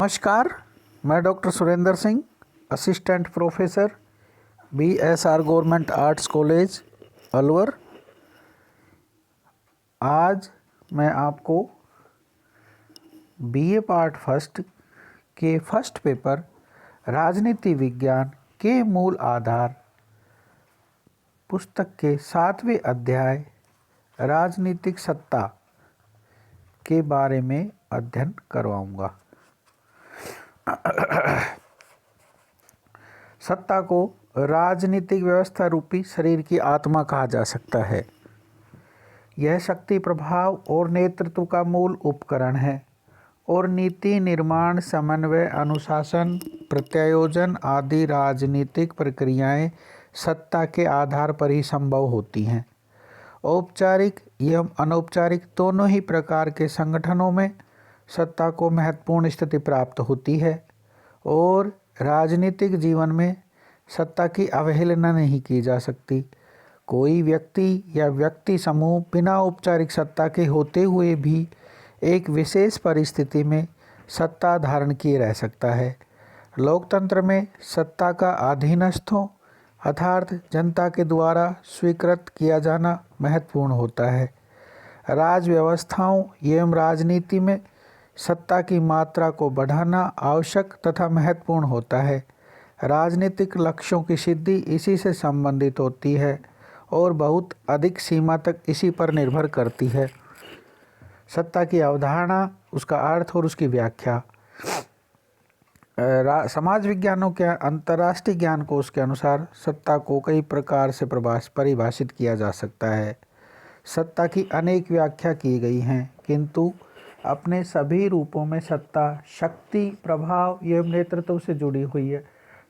नमस्कार, मैं doctor Surendra Singh, assistant professor BSR government arts college Alwar. आज मैं आपको BA पार्ट फर्स्ट के फर्स्ट पेपर राजनीति विज्ञान के मूल आधार पुस्तक के 7वें अध्याय राजनीतिक सत्ता के बारे में अध्ययन करवाऊंगा। सत्ता को राजनीतिक व्यवस्था रूपी शरीर की आत्मा कहा जा सकता है। यह शक्ति, प्रभाव और नेतृत्व का मूल उपकरण है और नीति निर्माण, समन्वय, अनुशासन, प्रत्यायोजन आदि राजनीतिक प्रक्रियाएं सत्ता के आधार पर ही संभव होती हैं। औपचारिक एवं अनौपचारिक दोनों ही प्रकार के संगठनों में सत्ता को महत्वपूर्ण स्थिति प्राप्त होती है और राजनीतिक जीवन में सत्ता की अवहेलना नहीं की जा सकती। कोई व्यक्ति या व्यक्ति समूह बिना औपचारिक सत्ता के होते हुए भी एक विशेष परिस्थिति में सत्ता धारण किए रह सकता है। लोकतंत्र में सत्ता का अधीनस्थों अर्थात जनता के द्वारा स्वीकृत किया जाना महत्वपूर्ण होता है। राज व्यवस्थाओं एवं राजनीति में सत्ता की मात्रा को बढ़ाना आवश्यक तथा महत्वपूर्ण होता है। राजनीतिक लक्ष्यों की सिद्धि इसी से संबंधित होती है और बहुत अधिक सीमा तक इसी पर निर्भर करती है। सत्ता की अवधारणा, उसका अर्थ और उसकी व्याख्या। समाज विज्ञानों के अंतर्राष्ट्रीय ज्ञान कोश के अनुसार सत्ता को कई प्रकार से परिभाषित किया जा सकता है। सत्ता की अनेक व्याख्या की गई हैं, किंतु अपने सभी रूपों में सत्ता शक्ति, प्रभाव एवं नेतृत्व से जुड़ी हुई है।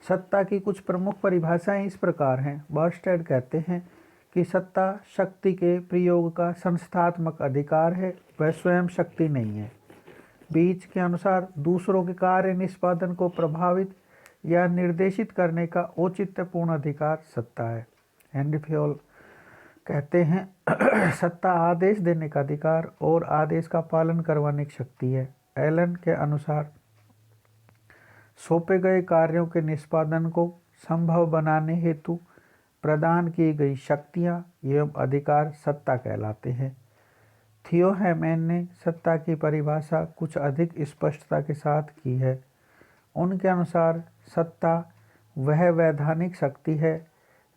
सत्ता की कुछ प्रमुख परिभाषाएं इस प्रकार हैं। बर्स्टेड कहते हैं कि सत्ता शक्ति के प्रयोग का संस्थात्मक अधिकार है, वह स्वयं शक्ति नहीं है। बीच के अनुसार दूसरों के कार्य निष्पादन को प्रभावित या निर्देशित करने का औचित्यपूर्ण अधिकार सत्ता है। हेनरी फ्योल कहते हैं सत्ता आदेश देने का अधिकार और आदेश का पालन करवाने की शक्ति है। एलन के अनुसार सौंपे गए कार्यों के निष्पादन को संभव बनाने हेतु प्रदान की गई शक्तियां एवं अधिकार सत्ता कहलाते हैं। थियो हैमैन ने सत्ता की परिभाषा कुछ अधिक स्पष्टता के साथ की है। उनके अनुसार सत्ता वह वैधानिक शक्ति है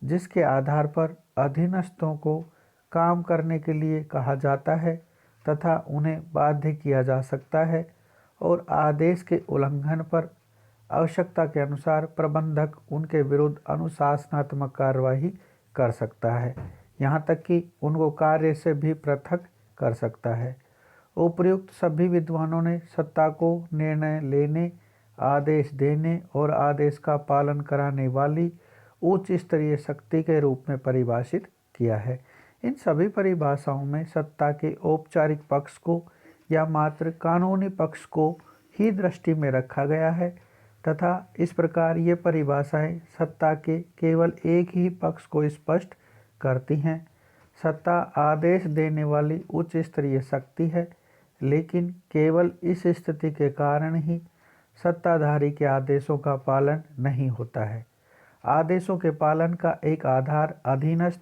जिसके आधार पर अधीनस्थों को काम करने के लिए कहा जाता है तथा उन्हें बाध्य किया जा सकता है और आदेश के उल्लंघन पर आवश्यकता के अनुसार प्रबंधक उनके विरुद्ध अनुशासनात्मक कार्यवाही कर सकता है, यहाँ तक कि उनको कार्य से भी पृथक कर सकता है। उपर्युक्त सभी विद्वानों ने सत्ता को निर्णय लेने, आदेश देने और आदेश का पालन कराने वाली उच्च स्तरीय शक्ति के रूप में परिभाषित किया है। इन सभी परिभाषाओं में सत्ता के औपचारिक पक्ष को या मात्र कानूनी पक्ष को ही दृष्टि में रखा गया है तथा इस प्रकार ये परिभाषाएं सत्ता के केवल एक ही पक्ष को स्पष्ट करती हैं। सत्ता आदेश देने वाली उच्च स्तरीय शक्ति है, लेकिन केवल इस स्थिति के कारण ही सत्ताधारी के आदेशों का पालन नहीं होता है। आदेशों के पालन का एक आधार अधीनस्थ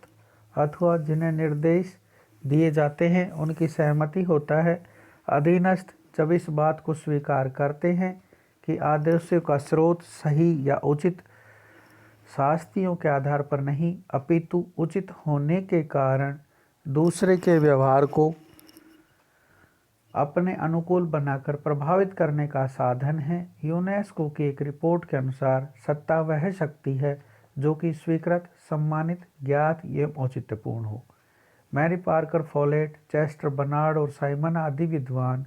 अथवा जिन्हें निर्देश दिए जाते हैं उनकी सहमति होता है। अधीनस्थ जब इस बात को स्वीकार करते हैं कि आदेशों का स्रोत सही या उचित शास्त्रियों के आधार पर नहीं अपितु उचित होने के कारण दूसरे के व्यवहार को अपने अनुकूल बनाकर प्रभावित करने का साधन है। यूनेस्को की एक रिपोर्ट के अनुसार सत्ता वह शक्ति है जो कि स्वीकृत, सम्मानित, ज्ञात एवं औचित्यपूर्ण हो। Mary Parker Follett, Chester Barnard और साइमन आदि विद्वान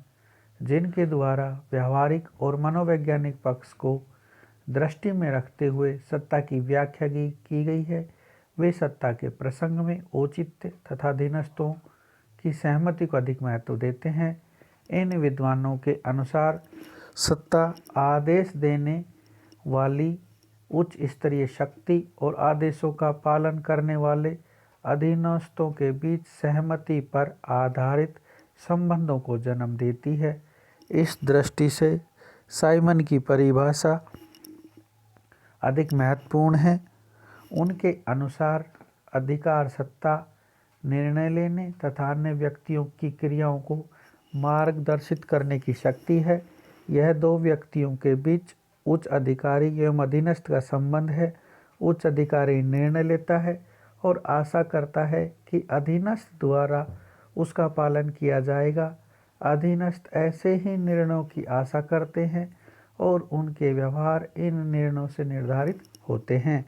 जिनके द्वारा व्यवहारिक और मनोवैज्ञानिक पक्ष को दृष्टि में रखते हुए सत्ता की व्याख्या की गई है, वे सत्ता के प्रसंग में औचित्य तथा अधीनस्थों की सहमति को अधिक महत्व देते हैं। इन विद्वानों के अनुसार सत्ता आदेश देने वाली उच्च स्तरीय शक्ति और आदेशों का पालन करने वाले अधीनस्थों के बीच सहमति पर आधारित संबंधों को जन्म देती है। इस दृष्टि से साइमन की परिभाषा अधिक महत्वपूर्ण है। उनके अनुसार अधिकार सत्ता, निर्णय लेने तथा अन्य व्यक्तियों की क्रियाओं को मार्गदर्शित करने की शक्ति है। यह दो व्यक्तियों के बीच उच्च अधिकारी एवं अधीनस्थ का संबंध है। उच्च अधिकारी निर्णय लेता है और आशा करता है कि अधीनस्थ द्वारा उसका पालन किया जाएगा। अधीनस्थ ऐसे ही निर्णयों की आशा करते हैं और उनके व्यवहार इन निर्णयों से निर्धारित होते हैं।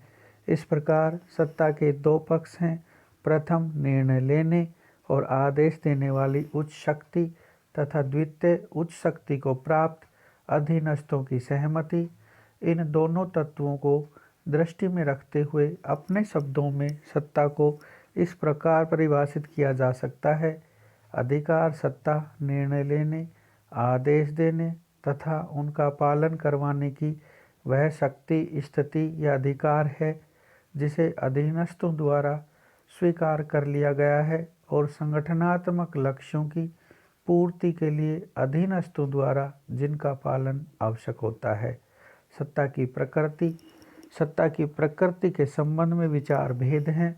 इस प्रकार सत्ता के दो पक्ष हैं। प्रथम, निर्णय लेने और आदेश देने वाली उच्च शक्ति तथा द्वितीय, उच्च शक्ति को प्राप्त अधीनस्थों की सहमति। इन दोनों तत्वों को दृष्टि में रखते हुए अपने शब्दों में सत्ता को इस प्रकार परिभाषित किया जा सकता है। अधिकार सत्ता निर्णय लेने, आदेश देने तथा उनका पालन करवाने की वह शक्ति, स्थिति या अधिकार है जिसे अधीनस्थों द्वारा स्वीकार कर लिया गया है और संगठनात्मक लक्ष्यों की पूर्ति के लिए अधीनस्थों द्वारा जिनका पालन आवश्यक होता है। सत्ता की प्रकृति। सत्ता की प्रकृति के संबंध में विचार भेद हैं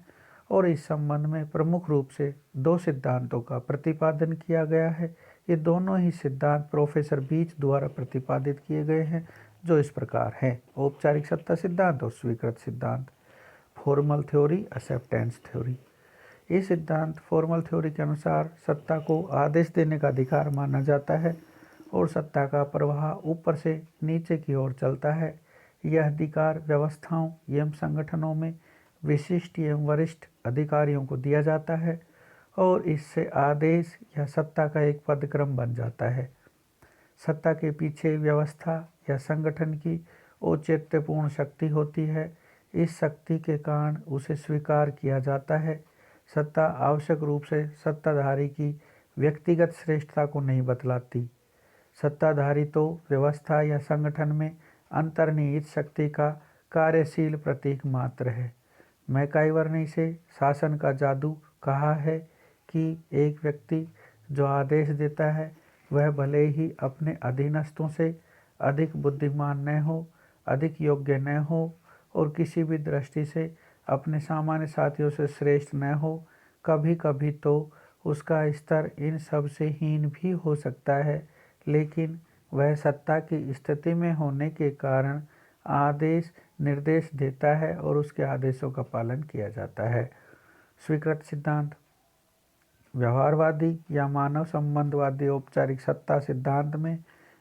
और इस संबंध में प्रमुख रूप से दो सिद्धांतों का प्रतिपादन किया गया है। ये दोनों ही सिद्धांत प्रोफेसर बीच द्वारा प्रतिपादित किए गए हैं, जो इस प्रकार हैं: औपचारिक सत्ता सिद्धांत और स्वीकृत सिद्धांत। Formal theory, acceptance theory. ये सिद्धांत फॉर्मल थ्योरी के अनुसार सत्ता को आदेश देने का अधिकार माना जाता है और सत्ता का प्रवाह ऊपर से नीचे की ओर चलता है। यह अधिकार व्यवस्थाओं एवं संगठनों में विशिष्ट एवं वरिष्ठ अधिकारियों को दिया जाता है और इससे आदेश या सत्ता का एक पदक्रम बन जाता है। सत्ता के पीछे व्यवस्था या संगठन की औचित्यपूर्ण शक्ति होती है। इस शक्ति के कारण उसे स्वीकार किया जाता है। सत्ता आवश्यक रूप से सत्ताधारी की व्यक्तिगत श्रेष्ठता को नहीं बतलाती। सत्ताधारी तो व्यवस्था या संगठन में अंतर्निहित शक्ति का कार्यशील प्रतीक मात्र है। मैकाइवर ने इसे शासन का जादू कहा है कि एक व्यक्ति जो आदेश देता है वह भले ही अपने अधीनस्थों से अधिक बुद्धिमान न हो, अधिक योग्य न हो और किसी भी दृष्टि से अपने सामान्य साथियों से श्रेष्ठ न हो, कभी कभी तो उसका स्तर इन सब से हीन भी हो सकता है, लेकिन वह सत्ता की स्थिति में होने के कारण आदेश निर्देश देता है और उसके आदेशों का पालन किया जाता है। स्वीकृत सिद्धांत। व्यवहारवादी या मानव संबंधवादी औपचारिक सत्ता सिद्धांत में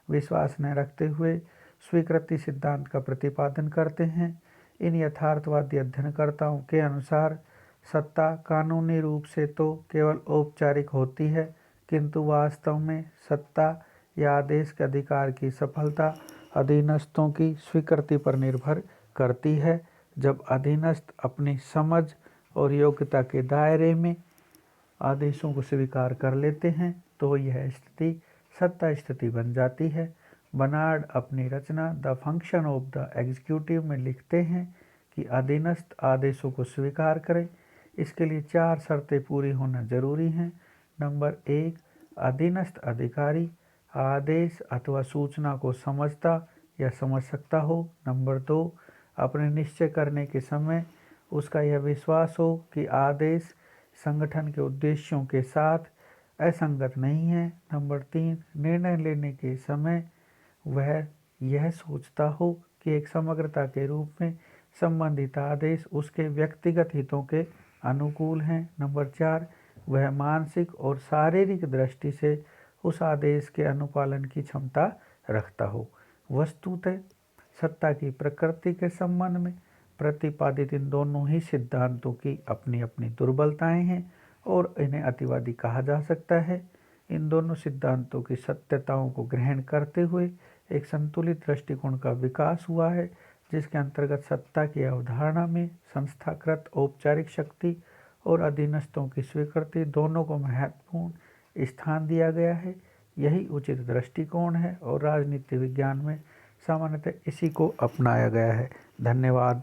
विश्वास न रखते हुए स्वीकृति सिद्धांत का प्रतिपादन करते हैं। इन यथार्थवादी अध्ययनकर्ताओं के अनुसार सत्ता कानूनी रूप से तो केवल औपचारिक होती है, किंतु वास्तव में सत्ता या आदेश के अधिकार की सफलता अधीनस्थों की स्वीकृति पर निर्भर करती है। जब अधीनस्थ अपनी समझ और योग्यता के दायरे में आदेशों को स्वीकार कर लेते हैं तो यह स्थिति सत्ता स्थिति बन जाती है। बर्नार्ड अपनी रचना the function of the executive में लिखते हैं कि अधीनस्थ आदेशों को स्वीकार करें। इसके लिए 4 शर्तें पूरी होना जरूरी हैं। नंबर 1, अधीनस्थ अधिकारी आदेश अथवा सूचना को समझता या समझ सकता हो। नंबर 2, अपने निश्चय करने के समय उसका यह विश्वास हो कि आदेश संगठन के उद्देश्यों के साथ असंगत नहीं है। नंबर 3, निर्णय लेने के समय वह यह सोचता हो कि एक समग्रता के रूप में संबंधित आदेश उसके व्यक्तिगत हितों के अनुकूल हैं। नंबर 4, वह मानसिक और शारीरिक दृष्टि से उस आदेश के अनुपालन की क्षमता रखता हो। वस्तुतः सत्ता की प्रकृति के संबंध में प्रतिपादित इन दोनों ही सिद्धांतों की अपनी अपनी दुर्बलताएं हैं और इन्हें अतिवादी कहा जा सकता है। इन दोनों सिद्धांतों की सत्यताओं को ग्रहण करते हुए एक संतुलित दृष्टिकोण का विकास हुआ है, जिसके अंतर्गत सत्ता की अवधारणा में संस्थाकृत औपचारिक शक्ति और अधीनस्थों की स्वीकृति दोनों को महत्वपूर्ण स्थान दिया गया है। यही उचित दृष्टिकोण है और राजनीति विज्ञान में सामान्यतः इसी को अपनाया गया है। धन्यवाद।